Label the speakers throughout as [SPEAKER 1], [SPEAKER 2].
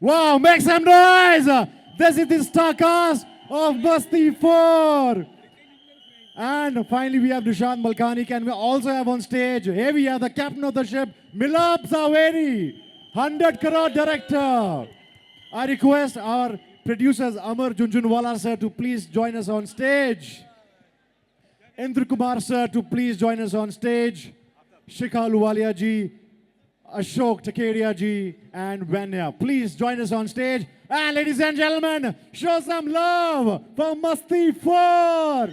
[SPEAKER 1] Wow, make some noise! This is the star cast of Masti 4. And finally, we have Nishant Malkani. Can we also have on stage? Here we have the captain of the ship, Milap Zaveri, 100 crore director. I request our producers, Amar Junjunwala sir, to please join us on stage. Indra Kumar sir, to please join us on stage. Shikha Luwalia ji, Ashok Takeria ji, and Vanya. Please join us on stage. And ladies and gentlemen, show some love for Masti 4.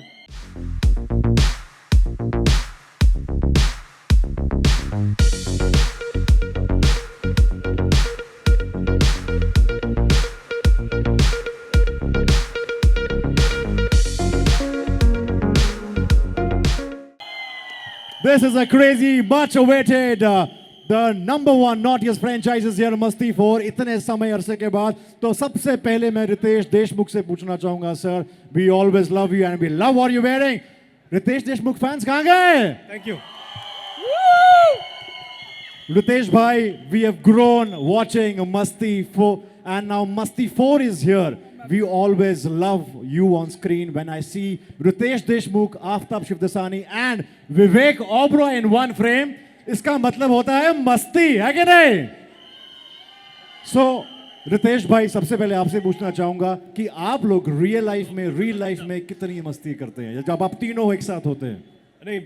[SPEAKER 1] This is a crazy, much awaited, the number one naughtiest franchises here in Masti 4. इतने समय अरसे के बाद तो सबसे पहले मैं रितेश देशमुख से पूछना चाहूंगा sir, we always love you and we love what you're wearing. Ritesh Deshmukh fans कहाँ गए?
[SPEAKER 2] Thank you.
[SPEAKER 1] Ritesh bhai, we have grown watching Masti 4 and now Masti 4 is here. We always love you on screen. When I see Ritesh Deshmukh, Aftab Shivdasani and Vivek Oberoi in one frame, इसका मतलब होता है मस्ती, है कि नहीं? So, Ritesh भाई सबसे पहले आपसे पूछना चाहूंगा कि आप लोग रियल लाइफ में कितनी मस्ती करते हैं जब आप तीनों एक साथ होते हैं?
[SPEAKER 2] नहीं,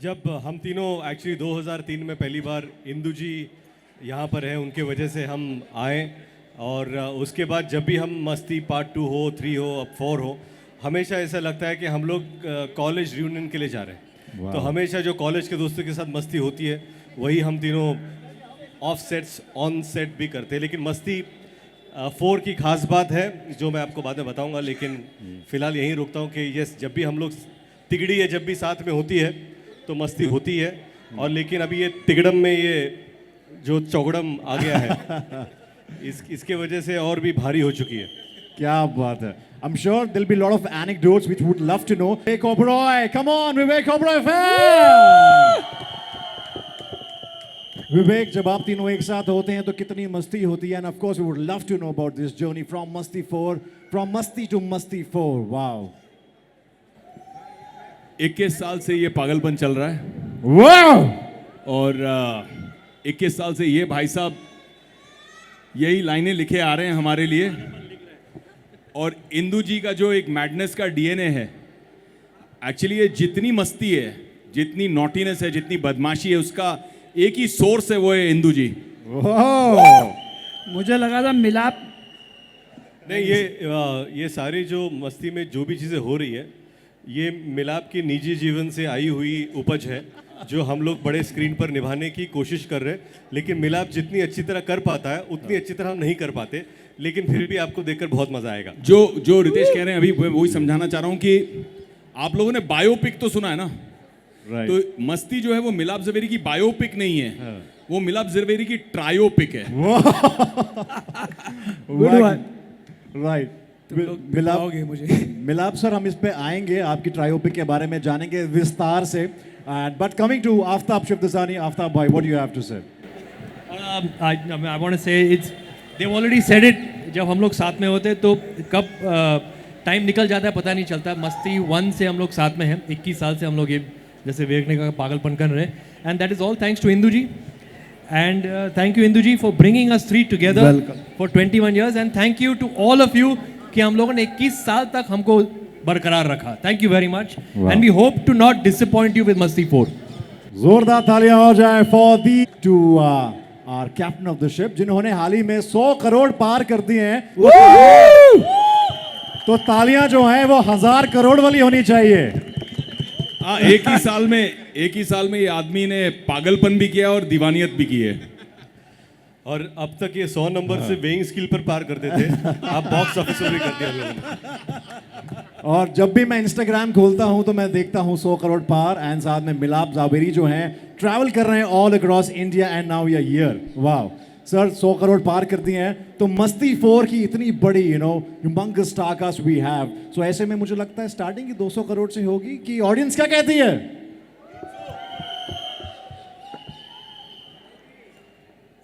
[SPEAKER 2] जब हम तीनों एक्चुअली 2003 में पहली बार इंदु जी यहाँ पर हैं, उनके वजह से हम आए और उसके बाद जब भी हम मस्ती पार्ट 2 हो, 3 हो, अब 4 हो, हमेशा ऐसा लगता है कि हम लोग कॉलेज रियूनियन के लिए जा रहे हैं। तो हमेशा जो कॉलेज के दोस्तों के साथ मस्ती होती है वही हम तीनों ऑफ सेट्स ऑन सेट भी करते हैं। लेकिन मस्ती 4 की खास बात है जो मैं आपको बाद में बताऊंगा, लेकिन फ़िलहाल यहीं रुकता हूँ कि यस, जब भी हम लोग तिगड़ी है जब भी साथ में होती है तो मस्ती होती है। और लेकिन अभी ये तिगड़म में ये जो चौगड़म आ गया है इसके वजह से और भी भारी हो चुकी है।
[SPEAKER 1] क्या बात है। I'm sure there'll be a lot of anecdotes which we would love to know. Vivek Oberoi, come on, Vivek Oberoi fan! Vivek, जब आप तीनों एक साथ होते हैं तो कितनी मस्ती होती है? And of course we would love to know about this journey from Masti 4, from Masti to Masti 4. Wow.
[SPEAKER 3] 21 साल से ये पागलपन चल रहा है।
[SPEAKER 1] Wow!
[SPEAKER 3] और 21 साल से ये भाई साहब यही लाइनें लिखे आ रहे हैं हमारे लिए। और इंदु जी का जो एक मैडनेस का डीएनए है, एक्चुअली ये जितनी मस्ती है, जितनी नॉटीनेस है, जितनी बदमाशी है, उसका एक ही सोर्स है, वो है इंदु जी।
[SPEAKER 4] मुझे लगा था मिलाप
[SPEAKER 2] नहीं, ये सारी जो मस्ती में जो भी चीज़ें हो रही है ये मिलाप की निजी जीवन से आई हुई उपज है जो हम लोग बड़े स्क्रीन पर निभाने की कोशिश कर रहे हैं। लेकिन मिलाप जितनी अच्छी तरह कर पाता है उतनी अच्छी तरह हम नहीं कर पाते, लेकिन फिर भी आपको देखकर बहुत मजा आएगा।
[SPEAKER 3] जो रितेश कह रहे हैं अभी वही समझाना चाह रहा हूँ कि आप लोगों ने बायोपिक तो सुना है ना? तो मस्ती जो है वो मिलाप जवेरी की बायोपिक नहीं है, वो मिलाप जवेरी की ट्रायोपिक है।
[SPEAKER 1] राइट। मिलाप सर, हम इस पे आएंगे, आपकी ट्रायोपिक के बारे में जानेंगे विस्तार से। But coming to Aftab Shivdasani, Aftab भाई, what do you have to say?
[SPEAKER 4] I want to say they've already said it. जब हम लोग साथ में होते तो कब टाइम निकल जाता है पता नहीं चलता। मस्ती 1 से हम लोग साथ में हैं, 21 साल से हम लोग ये जैसे विवेक ने कहा पागलपन कर रहे हैं। And that is all thanks to Indu ji. And thank you Indu ji for bringing us 3 together for 21 years। And thank you to all of you कि हम लोगों ने 21 साल तक हमको बरकरार रखा। Thank you very much and we hope to not disappoint you with Masti 4।
[SPEAKER 1] जोरदार तालियां हो जाए for the to our captain of the ship, जिन्होंने हाल ही में 100 करोड़ पार कर दिए हैं। तो तालियां जो हैं वो 1000 करोड़ वाली होनी चाहिए।
[SPEAKER 3] एक ही साल में ये आदमी ने पागलपन भी किया और दीवानियत भी की है।
[SPEAKER 2] और अब तक ये 100 नंबर से वेइंग स्किल पर पार करते थे, आप बॉक्स ऑफिस पर भी कर दिया लोगों ने।
[SPEAKER 1] और जब भी मैं इंस्टाग्राम खोलता हूं तो मैं देखता हूं 100 करोड़ पार, एंड साथ में मिलाप जावेरी जो हैं ट्रैवल कर रहे हैं all across India and now we are here. Wow sir, 100 crore पार कर दिए हैं तो मस्ती 4 की इतनी बड़ी humongous star cast we have. So ऐसे में मुझे लगता है स्टार्टिंग ही 200 करोड़ से होगी कि ऑडियंस क्या कहती है?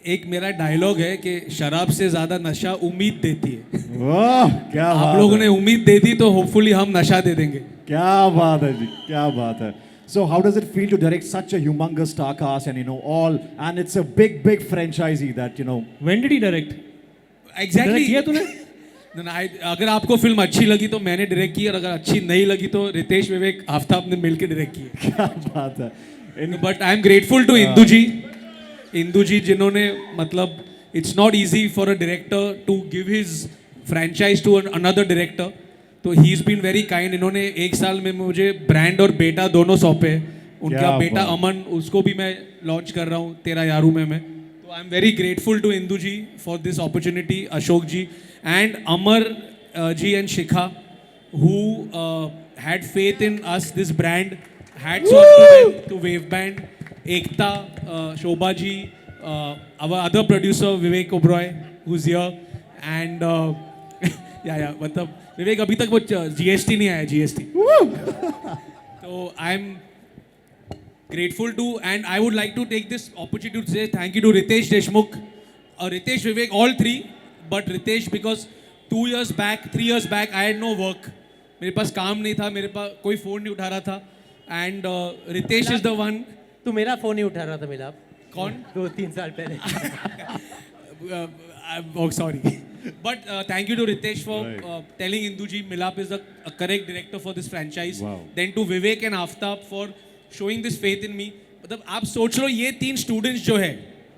[SPEAKER 5] एक मेरा डायलॉग है कि शराब से ज्यादा नशा उम्मीद देती है।
[SPEAKER 1] वाह क्या
[SPEAKER 5] आप
[SPEAKER 1] बात
[SPEAKER 5] लोगों
[SPEAKER 1] है,
[SPEAKER 5] ने उम्मीद दे दी तो होपफुली हम नशा दे देंगे।
[SPEAKER 1] क्या बात है जी, क्या बात है. So how does it feel to direct such a humongous star cast and all, and it's a big franchisee that
[SPEAKER 4] When did he direct?
[SPEAKER 5] Exactly
[SPEAKER 4] किया तूने?
[SPEAKER 5] अगर आपको फिल्म अच्छी लगी तो मैंने डायरेक्ट की, और अगर अच्छी नहीं लगी तो रितेश विवेक आफ्ताब ने मिलकर डायरेक्ट की।
[SPEAKER 1] क्या बात है.
[SPEAKER 5] But I am grateful to Indu ji जिन्होंने मतलब it's not easy for a director to give his franchise to another director, तो he is been very kind. इन्होंने एक साल में मुझे ब्रांड और बेटा दोनों सौंपे। उनका
[SPEAKER 1] क्या
[SPEAKER 5] बेटा
[SPEAKER 1] बात.
[SPEAKER 5] अमन, उसको भी मैं लॉन्च कर रहा हूँ 13 यारू में मैं। तो I am very grateful to Indu ji for this opportunity, Ashok ji and Amar ji and Shikha who had faith in us, this brand. Hats off to them, to Wave Band, Ekta, Shobha ji, our other producer Vivek Oberoi, who's here, and yeah, मतलब विवेक अभी तक वो GST नहीं आया, GST. So I'm grateful to, and I would like to take this opportunity to say thank you to Ritesh Deshmukh, Ritesh, Vivek, all three, but Ritesh because 2 years back, 3 years back, I had no work. मेरे पास काम नहीं था, मेरे पास कोई phone नहीं उठा रहा था, and Ritesh is the one.
[SPEAKER 6] तू मेरा फोन ही उठा रहा था मिलाप।
[SPEAKER 5] कौन?
[SPEAKER 6] 2-3 साल पहले।
[SPEAKER 5] Oh, sorry. But thank you to Ritesh for telling Indu ji Milap is the correct director for this franchise.
[SPEAKER 1] Wow.
[SPEAKER 5] Then to Vivek and Aftab for showing this faith in me. मतलब आप सोच लो ये 3 students जो है,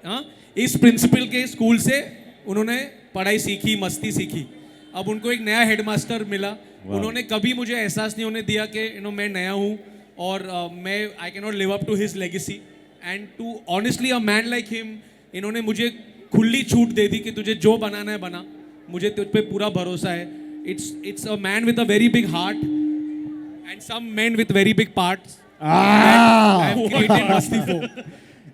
[SPEAKER 5] हाँ, इस principal के school से उन्होंने पढ़ाई सीखी, मस्ती सीखी। अब उनको एक नया हेडमास्टर मिला। उन्होंने कभी मुझे एहसास नहीं होने दिया कि मैं नया हूँ और मैं I can not live up to his legacy, and to honestly a man like him, इन्होंने मुझे खुली छूट दे दी कि तुझे जो बनाना है बना, मुझे तुझ पे पूरा भरोसा है। It's a man with a very big heart and some man with very big parts.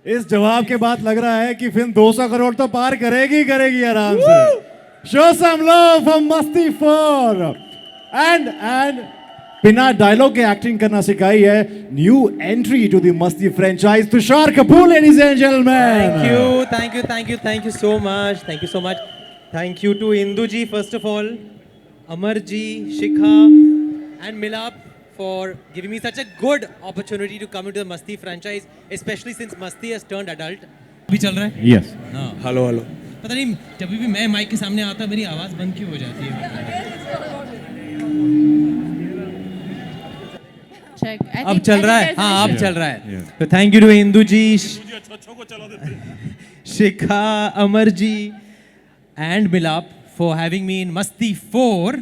[SPEAKER 1] इस जवाब के बाद लग रहा है कि फिल्म 200 करोड़ तो पार करेगी आराम से. Show some love for Masti 4. And बिना डायलॉग के एक्टिंग करना सिखाई है न्यू एंट्री टू द मस्ती franchise Tushar Kapoor, ladies and gentleman.
[SPEAKER 6] Thank you so much. Thank you to Indu ji first of all, Amar ji, Shikha and Milap for giving me such a good opportunity to come into the Masti franchise, especially since Masti has turned adult.
[SPEAKER 4] अभी चल रहा है?
[SPEAKER 1] Yes.
[SPEAKER 5] Hello
[SPEAKER 4] पता नहीं जब भी मैं mic के सामने आता मेरी आवाज़ बंद क्यों हो जाती है?
[SPEAKER 6] अब चल रहा है, हाँ अब चल रहा है. तो thank you to Indu ji, Shikha, Amar ji and Milap for having me in Masti 4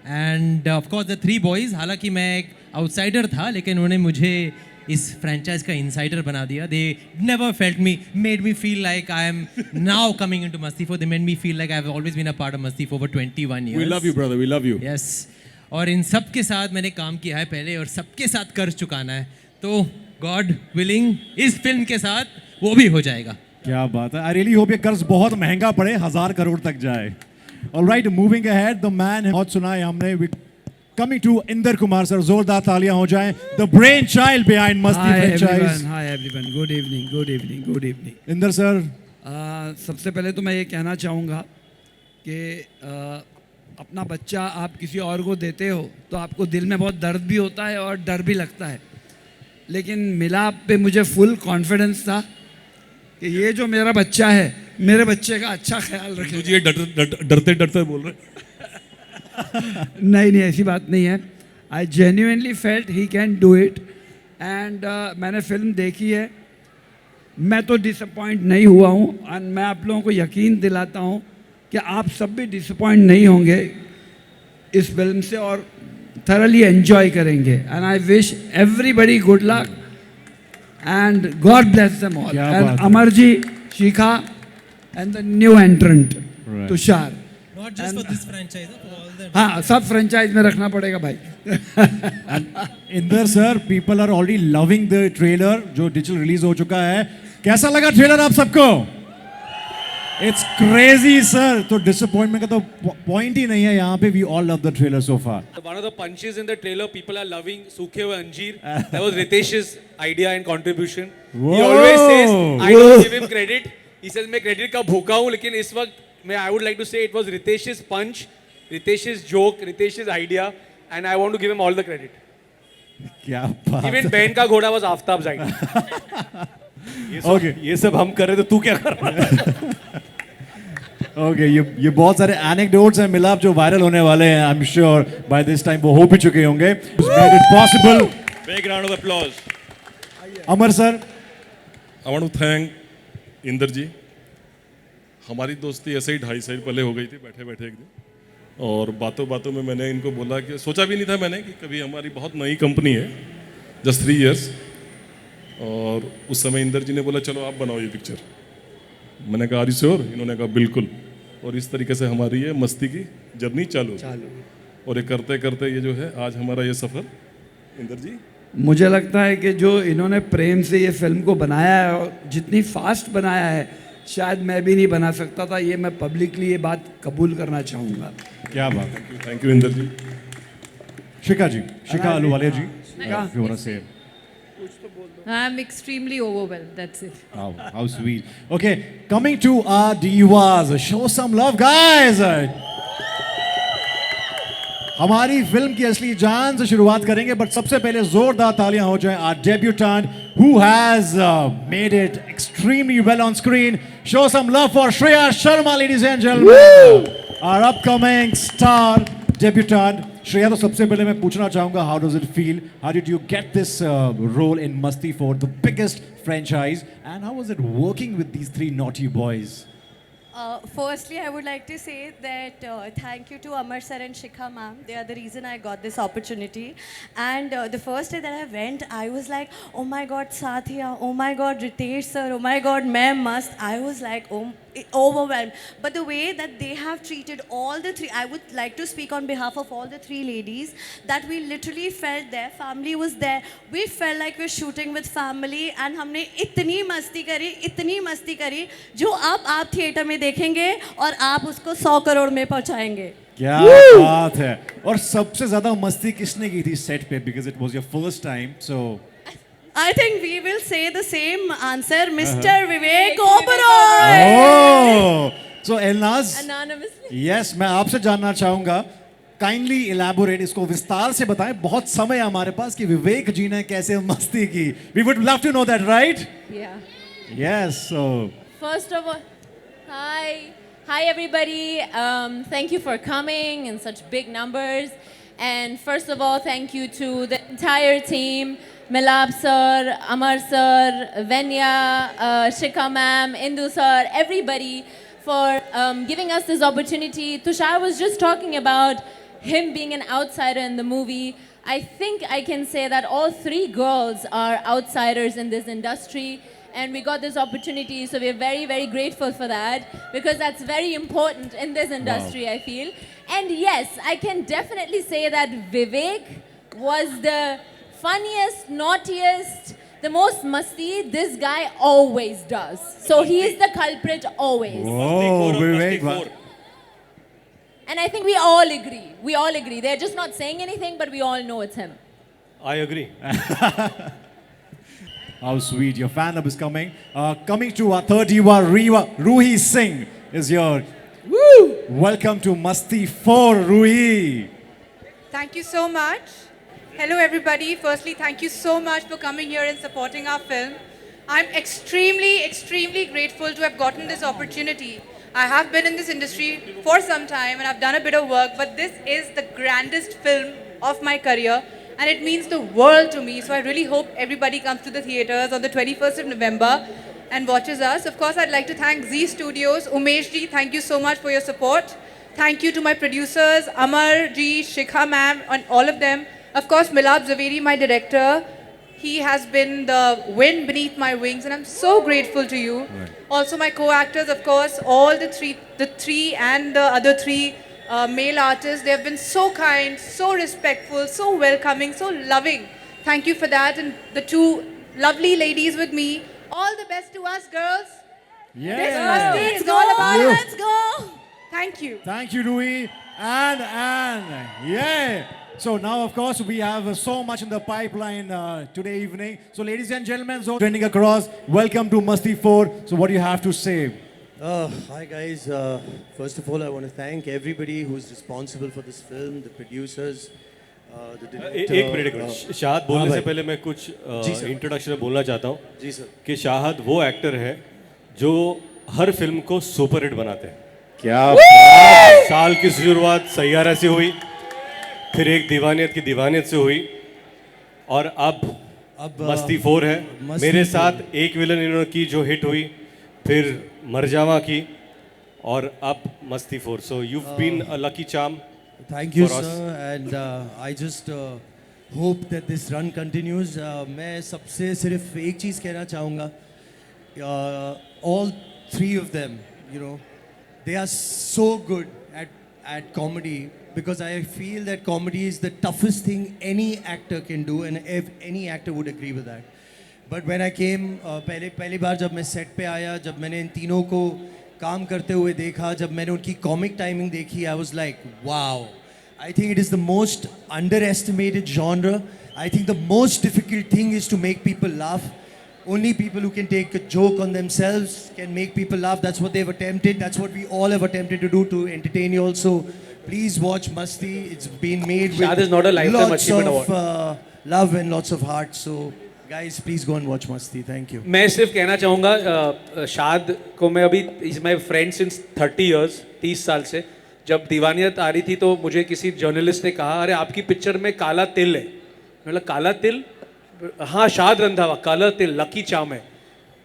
[SPEAKER 6] and of course the 3 boys. हालांकि मैं एक आउटसाइडर था लेकिन उन्होंने मुझे इस फ्रेंचाइज का इनसाइडर बना दिया. They never felt me, made me feel like I am now coming into Masti 4. They made me feel like I have always been a part of Masti 4 for 21 years.
[SPEAKER 3] We love you, brother. We love you.
[SPEAKER 6] Yes, और इन सब के साथ मैंने काम किया है पहले और सबके साथ कर चुकाना है, तो गॉड विलिंग इस फिल्म के साथ वो भी हो जाएगा.
[SPEAKER 1] क्या बात है. आई रियली होप ये कर्ज बहुत महंगा पड़े, 1000 करोड़ तक जाए. Alright, moving ahead, the man बहुत सुना है हमने. Coming to Inder Kumar sir, जोरदार तालियां हो जाएं. The brainchild behind Masti franchise.
[SPEAKER 7] Hi everyone. Good evening.
[SPEAKER 1] Inder sir,
[SPEAKER 7] सबसे पहले तो मैं ये कहना चाहूँगा कि अपना बच्चा आप किसी और को देते हो तो आपको दिल में बहुत दर्द भी होता है और डर भी लगता है, लेकिन मिलाप पे मुझे फुल कॉन्फिडेंस था कि ये जो मेरा बच्चा है, मेरे बच्चे का अच्छा ख्याल रखेगा.
[SPEAKER 5] ये डरते डरते बोल रहे.
[SPEAKER 7] नहीं ऐसी बात नहीं है. I genuinely felt he can do it and मैंने फिल्म देखी है, मैं तो डिसअपॉइंट नहीं हुआ हूँ और मैं आप लोगों को यकीन दिलाता हूँ कि आप सब भी डिसअपॉइंट नहीं होंगे इस फिल्म से और thoroughly एंजॉय करेंगे. And I wish everybody good luck and God bless them all. And Amar ji, Shikha and the new entrant Tushar.
[SPEAKER 6] Not just for this franchise, for all the
[SPEAKER 7] हाँ, सब फ्रेंचाइज में रखना पड़ेगा भाई.
[SPEAKER 1] Inder sir, people are already loving the trailer जो digital release हो चुका है. कैसा लगा ट्रेलर आप सबको? It's crazy sir. तो डिसअपॉइंटमेंट का तो पॉइंट ही नहीं है यहाँ पे. We all love the trailer so far.
[SPEAKER 5] One of the punches in the trailer people are loving, सूखे हुए अंजीर. That was Ritesh's idea and contribution.
[SPEAKER 1] Whoa.
[SPEAKER 5] He always says, I don't give him credit. He says मैं credit का भूखा हूँ, लेकिन इस वक्त मैं I would like to say it was Ritesh's punch, Ritesh's joke, Ritesh's idea, and I want to give him all the credit.
[SPEAKER 1] क्या बात
[SPEAKER 5] Even Ben का घोड़ा was आफ्ताब्स idea.
[SPEAKER 2] ये सब हम कर रहे तो तू क्या कर रहा है?
[SPEAKER 1] ओके ये बहुत सारे एनेक्डोट्स हैं मिलाप जो वायरल होने वाले हैं. I am sure by this time वो हो भी चुके होंगे. Made it possible.
[SPEAKER 3] Big round of applause.
[SPEAKER 1] Amar sir.
[SPEAKER 8] I want to thank Inder ji. हमारी दोस्ती ऐसे ही 2.5 साल पहले हो गई थी बैठे बैठे एक दिन, और बातों बातों में मैंने इनको बोला कि सोचा भी नहीं था मैंने कि कभी हमारी बहुत नई कंपनी है, जस्ट 3 years, और उस समय इंदर जी ने बोला चलो आप बनाओ ये पिक्चर. मैंने कहा आर यू श्योर? इन्होंने कहा बिल्कुल. और इस तरीके से हमारी ये मस्ती की जर्नी चालू. और ये करते करते ये जो है आज हमारा ये सफ़र. इंदर जी
[SPEAKER 7] मुझे लगता है कि जो इन्होंने प्रेम से ये फिल्म को बनाया है और जितनी फास्ट बनाया है, शायद मैं भी नहीं बना सकता था. ये मैं पब्लिकली ये बात कबूल करना चाहूँगा.
[SPEAKER 1] क्या बात.
[SPEAKER 8] Thank you Inder ji.
[SPEAKER 1] Shikha ji. Shikha Ahluwalia ji. If you want to say.
[SPEAKER 9] I'm extremely overwhelmed. That's it.
[SPEAKER 1] How sweet. Okay, coming to our divas. Show some love, guys. हमारी फिल्म की असली जान से शुरुआत करेंगे, बट सबसे पहले जोरदार तालियां हो जाएं our debutant who has made it extremely well on screen. Show some love for Shreya Sharma, ladies and gentlemen. Our upcoming star debutant. Shreya, तो सबसे पहले मैं पूछना चाहूंगा, how does it feel? How did you get this role in Masti 4, the biggest franchise, and how was it working with these 3 naughty boys?
[SPEAKER 9] Firstly, I would like to say that thank you to Amar sir and Shikha ma'am. They are the reason I got this opportunity. And the first day that I went, I was like, oh my God, Satya, oh my God, Ritesh sir, oh my God, Main Mast. I was like, overwhelmed. But the way that they have treated all the 3, I would like to speak on behalf of all the 3 ladies, that we literally felt their family was there. We felt like we're shooting with family, and हमने इतनी मस्ती करी जो आप theatre में देखेंगे और आप उसको 100 करोड़ में पहुंचाएंगे.
[SPEAKER 1] क्या बात है. और सबसे ज्यादा मस्ती किसने की थी सेट पे? Because it was your first time, so
[SPEAKER 9] I think we will say the same answer, Mr. Vivek Oberoi.
[SPEAKER 1] Oh, so Elnaz.
[SPEAKER 9] Anonymously.
[SPEAKER 1] Yes, मैं आपसे जानना चाहूंगा, काइंडली इलैबोरेट, इसको विस्तार से बताएं. बहुत समय है हमारे पास कि विवेक जी ने कैसे मस्ती की. We would love to know that, right?
[SPEAKER 10] Yeah.
[SPEAKER 1] Yes. So
[SPEAKER 10] First of all, hi everybody. Thank you for coming in such big numbers. And first of all, thank you to the entire team, Milap sir, Amar sir, Venya, Shikha ma'am, Indu sir, everybody for giving us this opportunity. Tushar was just talking about him being an outsider in the movie. I think I can say that all 3 girls are outsiders in this industry, and we got this opportunity, so we're very, very grateful for that, because that's very important in this industry, I feel. And yes, I can definitely say that Vivek was the funniest, naughtiest, the most masti. This guy always does. So he is the culprit always.
[SPEAKER 1] oh, Vivek.
[SPEAKER 10] And I think we all agree. We all agree. They're just not saying anything, but we all know it's him.
[SPEAKER 2] I agree.
[SPEAKER 1] How sweet. Your fan club is coming. Coming to our third diva, Ruhi Singh is here. Woo! Welcome to Masti 4, Ruhi.
[SPEAKER 11] Thank you so much. Hello everybody. Firstly, thank you so much for coming here and supporting our film. I'm extremely, extremely grateful to have gotten this opportunity. I have been in this industry for some time and I've done a bit of work, but this is the grandest film of my career and it means the world to me. So I really hope everybody comes to the theatres on the 21st of November and watches us. Of course, I'd like to thank Zee Studios. Umesh ji, thank you so much for your support. Thank you to my producers, Amar ji, Shikha ma'am, and all of them. Of course, Milap Zaveri, my director. He has been the wind beneath my wings and I'm so grateful to you. Right. Also my co-actors, of course, all the three and the other 3 male artists. They have been so kind, so respectful, so welcoming, so loving. Thank you for that. And the 2 lovely ladies with me. All the best to us, girls.
[SPEAKER 1] Yeah.
[SPEAKER 11] This Masti is all about Let's go. Thank you.
[SPEAKER 1] Thank you, Ruhi. And yeah. So now, of course, we have so much in the pipeline today evening. So, ladies and gentlemen, so trending across, welcome to Masti 4. So, what do you have to say?
[SPEAKER 12] Hi guys. First of all, I want to thank everybody who's responsible for this film, the producers, the director.
[SPEAKER 2] एक minute Shahid बोलने से पहले मैं कुछ introduction बोलना चाहता हूँ
[SPEAKER 12] जी sir.
[SPEAKER 2] कि शाहद वो एक्टर है जो हर फिल्म को सुपर हिट बनाते हैं।
[SPEAKER 1] क्या
[SPEAKER 2] साल की शुरुआत सैयारा से हुई, फिर एक दीवानियत की दीवानियत से हुई, और अब मस्ती 4 है। मेरे साथ एक विलन इन्होंने की जो हिट हुई, फिर मरजावा की, और अब Masti 4। So you been a lucky charm.
[SPEAKER 12] Thank you, sir. And I just hope that this run continues. मैं सबसे सिर्फ एक चीज़ कहना चाहूँगा. All three of them, you know, they are so good at comedy, because I feel that comedy is the toughest thing any actor can do, and any actor would agree with that. But when I came, पहली बार जब मैं set पे आया, जब मैंने इन तीनों को काम करते हुए देखा, जब मैंने उनकी कॉमिक टाइमिंग देखी, I was like, wow. I think it is the most underestimated genre. I think the most difficult thing is to make people laugh. Only people who can take a joke on themselves can make people laugh. That's what they've attempted. That's what we all have attempted to do, to entertain you also. Please watch Masti. It's been made with
[SPEAKER 5] Shad is not a lifetime
[SPEAKER 12] lots
[SPEAKER 5] achievement
[SPEAKER 12] of love and lots of heart. So, guys, please go and watch Masti. Thank you.
[SPEAKER 5] मैं सिर्फ कहना चाहूँगा, शाद को मैं अभी is my friend since 30 years, 30 साल से। जब दीवानियत आ रही थी तो मुझे किसी जर्नलिस्ट ने कहा, अरे आपकी पिक्चर में काला तिल है। मतलब काला तिल? हाँ, शाद रंधावा, काला तिल, लकी चार्म है।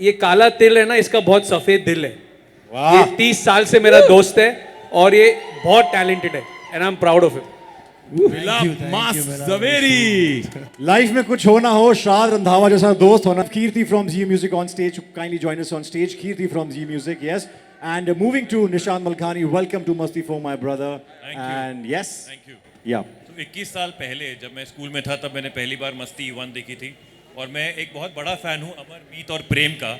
[SPEAKER 5] ये काला तिल है ना, इसका बहुत सफ़ेद दिल है। ये 30 साल से मेरा दोस्त है और ये बहुत टैलेंटेड है, and I am proud of him.
[SPEAKER 3] जवेरी
[SPEAKER 1] लाइफ में कुछ होना हो, शाद रंधावा जैसा दोस्त होना। Kirti from Zee music on stage, kindly join us on stage. Kirti from Zee music, yes. And moving to Nishant Malkani, welcome to Masti 4, my brother.
[SPEAKER 13] Thank you.
[SPEAKER 1] And yes,
[SPEAKER 13] Thank you.
[SPEAKER 1] Yeah.
[SPEAKER 13] तो 21 साल पहले जब मैं स्कूल में था, तब मैंने पहली बार मस्ती 1 देखी थी, और मैं एक बहुत बड़ा फ़ैन हूँ अमर, मीत और प्रेम का।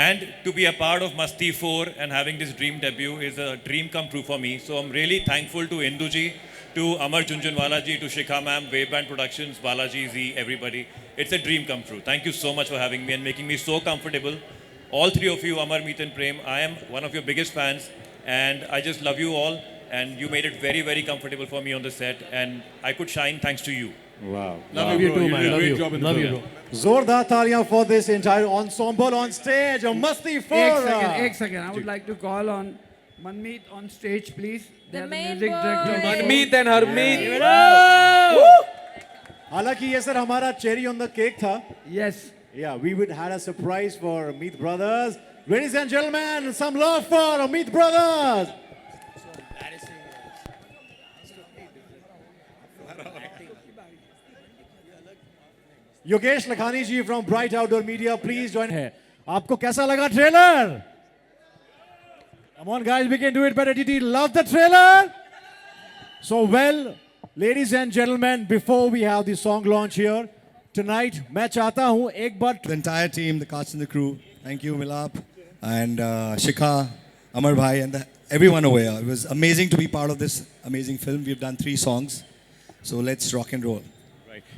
[SPEAKER 13] And to be a part of Masti 4 and having this dream debut is a dream come true for me. So I'm really thankful to Indu ji, to Amar Junjunwala ji, to Shikha ma'am, Waveband Productions, Balaji ji, everybody. It's a dream come true. Thank you so much for having me and making me so comfortable. All three of you, Amar, Meet and Prem, I am one of your biggest fans, and I just love you all, and you made it very, very comfortable for me on the set, and I could shine thanks to you.
[SPEAKER 1] Wow.
[SPEAKER 3] Love you too, man. Love you. Love you.
[SPEAKER 1] Zordar taaliyan for this entire ensemble on stage. Masti 4.
[SPEAKER 7] एक second. I would like to call on Manmeet on stage, please. They
[SPEAKER 10] The
[SPEAKER 7] are the
[SPEAKER 10] main
[SPEAKER 7] music director.
[SPEAKER 10] boy.
[SPEAKER 5] Manmeet and Harmeet.
[SPEAKER 1] हालांकि ये sir हमारा cherry on the cake था।
[SPEAKER 7] Yes.
[SPEAKER 1] Yeah, we would had a surprise for Meet Brothers. Ladies and gentlemen, some love for Meet Brothers. Yogesh Lakhani ji from Bright Outdoor Media, please join. है आपको कैसा लगा trailer? Come on guys, we can do it better. Did you love the trailer? So well, ladies and gentlemen, before we have the song launch here tonight, मैं चाहता हूँ एक बार
[SPEAKER 14] The entire team, the cast and the crew, thank you Milap and Shikha, Amar Bhai and everyone over here. It was amazing to be part of this amazing film. We've done 3 songs, so let's rock and roll.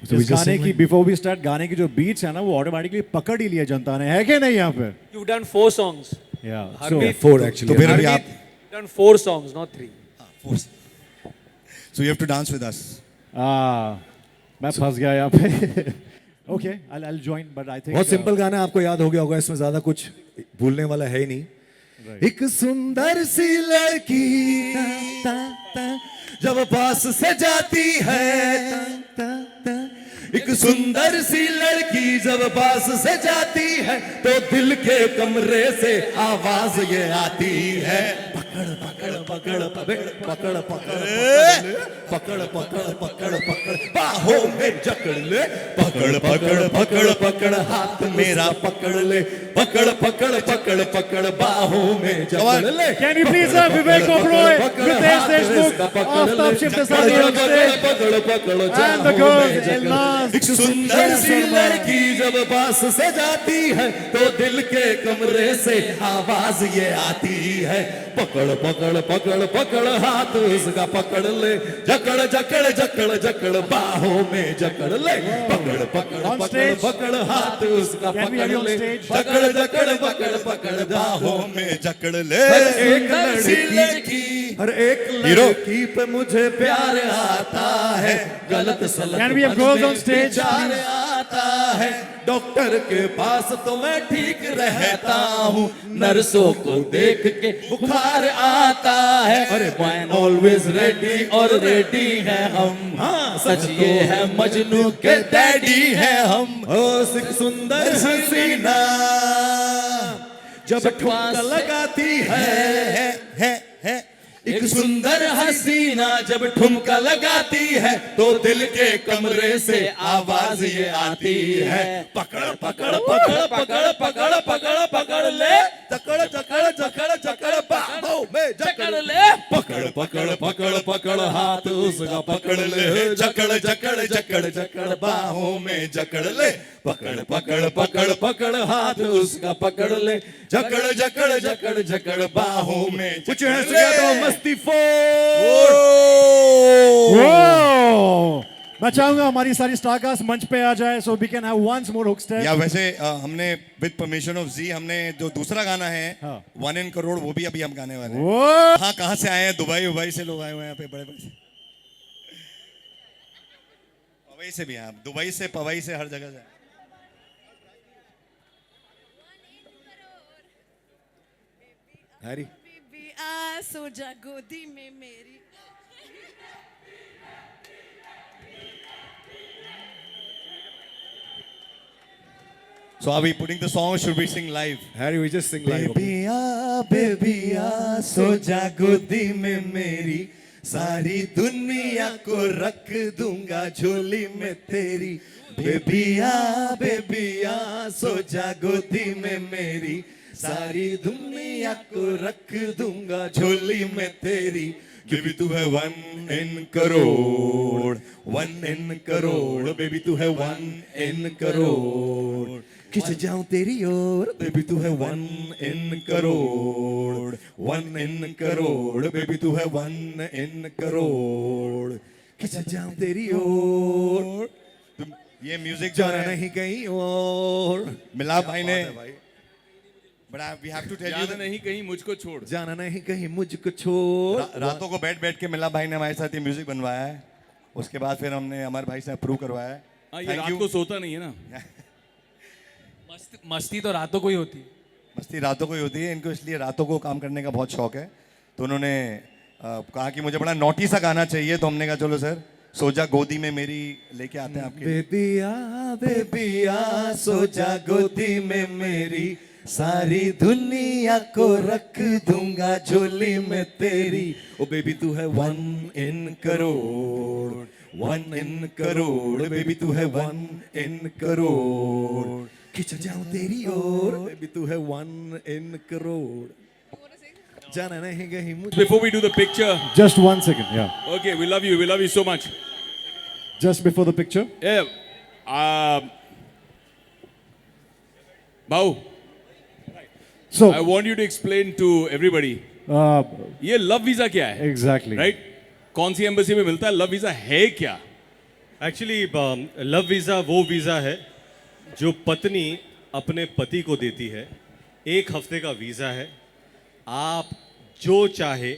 [SPEAKER 1] तो इस गाने की before we start, गाने की जो beats है ना वो automatically पकड़ ही लिया जनता ने, है कि नहीं यहाँ पे?
[SPEAKER 5] You've done 4 songs.
[SPEAKER 1] Yeah.
[SPEAKER 5] So,
[SPEAKER 14] 4 actually. तो फिर भी आप
[SPEAKER 5] done 4 songs, not 3.
[SPEAKER 14] 4. So you have to dance with us.
[SPEAKER 1] मैं फंस गया यहाँ पे। Okay, I'll join, but I think
[SPEAKER 15] बहुत सिंपल गाना है, आपको याद हो गया होगा, इसमें ज्यादा कुछ भूलने वाला है ही नहीं। एक सुंदर सी लड़की जब पास से जाती है, एक सुंदर सी लड़की जब पास से जाती है, तो दिल के कमरे से आवाज ये आती है, पकड़ पकड़ पकड़ पकड़ पकड़ पकड़ पकड़ पकड़ पकड़ बाहों में जकड़ ले, पकड़ पकड़ पकड़ पकड़ हाथ मेरा पकड़ ले, पकड़ पकड़ पकड़ पकड़ बाहों में जकड़ ले।
[SPEAKER 1] Can you please have Vivek Oberoi, Ritesh Deshmukh, Aftab Shivdasani on stage, and the girls Elnaz.
[SPEAKER 15] एक सुंदर सी लड़की जब पास से जाती है, तो दिल के कमरे से आवाज ये आती है, पकड़ पकड़ पकड़ पकड़ पकड़ हाथ उसका पकड़ ले, जकड़ जकड़ जकड़ जकड़ बाहों में जकड़ ले, पकड़ पकड़
[SPEAKER 1] On
[SPEAKER 15] पकड़
[SPEAKER 1] stage.
[SPEAKER 15] पकड़ हाथ उसका
[SPEAKER 1] Can we
[SPEAKER 15] पकड़
[SPEAKER 1] have you on
[SPEAKER 15] ले,
[SPEAKER 1] stage?
[SPEAKER 15] जकड़ जकड़ पकड़ पकड़ बाहों
[SPEAKER 14] में जकड़ ले।
[SPEAKER 15] हर एक लड़की, हर एक लड़की पे मुझे प्यार आता है, गलत सलत
[SPEAKER 1] Can we have
[SPEAKER 15] मन
[SPEAKER 1] girls
[SPEAKER 15] में
[SPEAKER 1] on stage,
[SPEAKER 15] विचार
[SPEAKER 1] please?
[SPEAKER 15] आता है, डॉक्टर के पास तो मैं ठीक रहता हूँ, नर्सों को देख के बुखार आता है, अरे मैन ऑलवेज रेडी और रेडी है हम, हाँ सच ये है मजनू के डैडी है हम। ओ सिख सुंदर हसीना जब ठुमका लगाती है, एक सुंदर हसीना जब ठुमका लगाती है तो दिल के कमरे से आवाज ये आती है, पकड़ पकड़ पकड़ पकड़ पकड़ पकड़ पकड़ ले, जकड़ जकड़ जकड़ जकड़ बाहों में जकड़ ले, पकड़ पकड़ पकड़ पकड़ हाथ उसका पकड़ ले, जकड़ जकड़ जकड़ जकड़ बाहों में जकड़ ले, पकड़ पकड़ पकड़ पकड़ हाथ उसका पकड़ ले, जकड़ जकड़ जकड़ जकड़ बाहों में कुछ है मस्ती
[SPEAKER 1] Whoa! मैं चाहूंगा हमारी सारी स्टारकास्ट मंच पे आ जाए so we can have once more hook step.
[SPEAKER 14] या वैसे हमने विद परमिशन ऑफ जी हमने जो दूसरा गाना है 1 in करोड़ वो भी अभी हम गाने वाले हैं। हाँ कहाँ से आए हैं? दुबई से लोग आए हुए हैं यहाँ पे बड़े बड़े। पवई से भी हैं आप, दुबई से पवई से हर जगह से।
[SPEAKER 15] हैरी
[SPEAKER 9] आ सो जा गोदी में मेरी।
[SPEAKER 14] So are we putting the song or should we sing live?
[SPEAKER 15] Harry, we just sing live.
[SPEAKER 14] Baby आ सो जा गोदी में मेरी, सारी दुनिया को रख दूंगा झोली में तेरी। बेबी आ सो जा गोदी में मेरी, सारी दुनिया को रख दूंगा झोली में तेरी। बेबी तू है 1 in crore, 1 in crore, baby तू है 1 in करोड़, खिंच जाऊं तेरी ओर, बेबी तू है 1 in crore, 1 in crore, baby तू है 1 in करोड़, खिंच जाऊं तेरी ओर। ये म्यूजिक
[SPEAKER 15] जाना नहीं कहीं और,
[SPEAKER 14] मिलाप भाई ने But we have to tell you
[SPEAKER 3] जाना नहीं कहीं मुझको छोड़,
[SPEAKER 15] जाना नहीं कहीं मुझको छोड़।
[SPEAKER 14] रातों को बैठ के मिला भाई ने हमारे साथ ये म्यूजिक बनवाया है, उसके बाद फिर हमने अमर भाई से अप्रूव करवाया है।
[SPEAKER 3] ये रात को सोता नहीं है ना।
[SPEAKER 5] मस्ती तो रातों को ही होती है।
[SPEAKER 14] मस्ती रातों को ही होती है, इनको इसलिए रातों को काम करने का बहुत शौक है, तो उन्होंने कहा कि मुझे बड़ा नोटी सा गाना चाहिए, तो हमने कहा चलो सर सो जा गोदी में मेरी लेके आते हैं आपके।
[SPEAKER 15] बेबी आ सो जा गोदी में मेरी, सारी दुनिया को रख दूंगा झोली में तेरी। ओ बेबी तू है 1 in crore, 1 in crore, baby तू है 1 in करोड़, खिंच जाऊं तेरी ओर, बेबी तू है 1 in करोड़, जाना नहीं कहीं मुझे।
[SPEAKER 3] Before we do the picture,
[SPEAKER 1] Just 1 second, yeah.
[SPEAKER 3] okay, we love you so much.
[SPEAKER 1] Just before the picture.
[SPEAKER 3] Yeah, Bhau,
[SPEAKER 1] So
[SPEAKER 3] I want you to explain to everybody, ये लव वीजा क्या है?
[SPEAKER 1] Exactly.
[SPEAKER 3] Right? कौन सी embassy में मिलता है? Love visa है क्या?
[SPEAKER 2] Actually love visa वो वीज़ा है जो पत्नी अपने पति को देती है। 1 हफ्ते का वीज़ा है, आप जो चाहे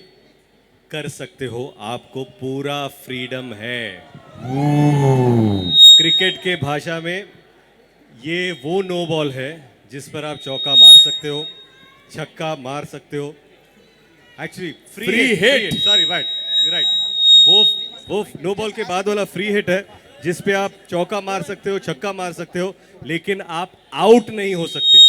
[SPEAKER 2] कर सकते हो, आपको पूरा फ्रीडम है। क्रिकेट के भाषा में ये वो नो बॉल है जिस पर आप चौका मार सकते हो, छक्का मार सकते हो। Actually free hit, sorry right, वो नो बॉल के बाद वाला फ्री हिट है जिस पे आप चौका मार सकते हो, छक्का मार सकते हो, लेकिन आप आउट नहीं हो सकते।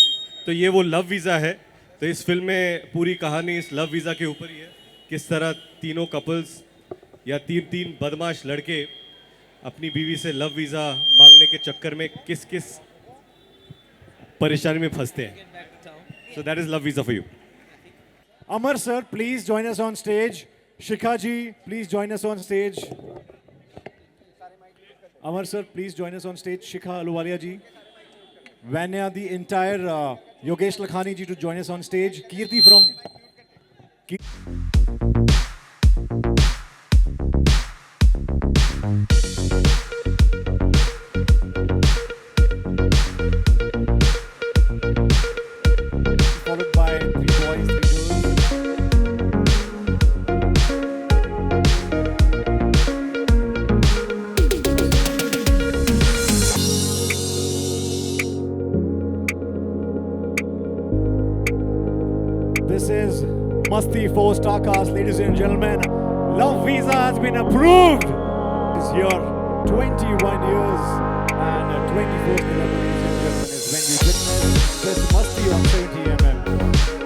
[SPEAKER 2] तो ये वो लव वीज़ा है। तो इस फिल्म में पूरी कहानी इस लव वीज़ा के ऊपर ही है, किस तरह तीनों कपल्स या तीन बदमाश लड़के अपनी बीवी से लव वीज़ा मांगने के चक्कर में किस किस परेशानी में फंसते हैं। So that is love visa for you.
[SPEAKER 1] Amar sir, please join us on stage. Shikha ji, please join us on stage. Amar sir, please join us on stage. Shikha Aluwalia ji. Vanya, the entire Yogesh Lakhani ji to join us on stage. Kirti from Followed by three boys, three girls. This is Masti 4 Starcast, ladies and gentlemen. Love Visa has been approved. This year, 21 years and 24th November, ladies and gentlemen, is when we witness this Masti on 70mm.